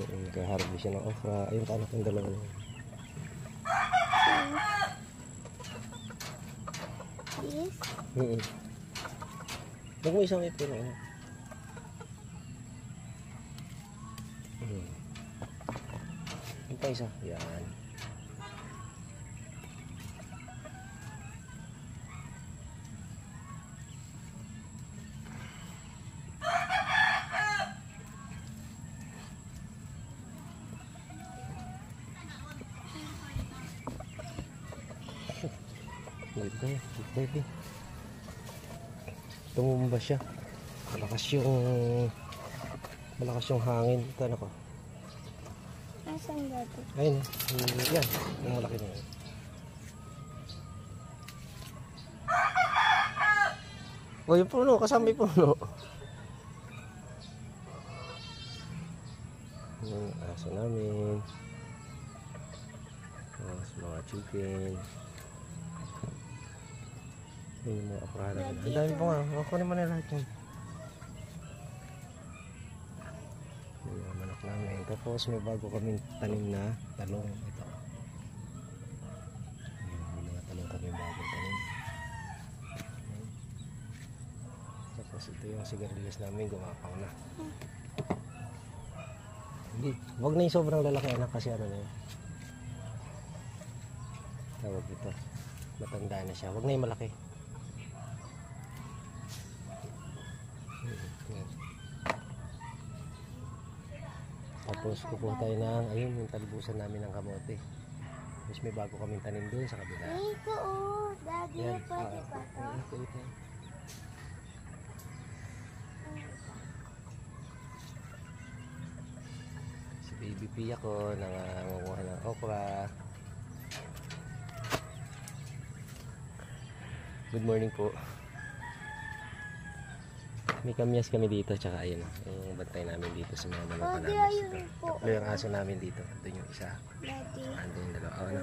Nag-harvest siya ng okra. Ayun, anak yung dalawa na. Yes. Huwag mo isang ipin. Yung pa isa. Yan. Good baby. Tumumba siya. Malakas yung hangin. Ito ano ko. Asan dati? Ayun. Yan. Yung malaki na yun. O yung puno. Kasama yung puno. Yung aso namin. Mga chicken. Yun yung mga aprala. Ang dami po nga. Kunin mo na lahat yun. Yung mga manok namin. Tapos may bago kaming tanim na talong. Ito. Yung mga talong kami bago tanim. Tapos ito yung sigarilyas namin. Gumapang na. Hindi. Huwag na yung sobrang lalaki anak kasi ano na yun. Tawag ito. Matanda na siya. Huwag na yung malaki. Tapos kukuha tayo ng ayun yung talbusan namin ng kamote. Tapos may bago kaming tanim doon sa kabila. Ito oh, daddy, pwede pa to? Si baby Pia ko nanganguha ng okra. Good morning po. May kamyas kami dito, tsaka ayun, yung bantay namin dito sa mga manok namin. Tatlo yung aso namin dito. Doon yung isa. Daddy. Andun yung dalawa.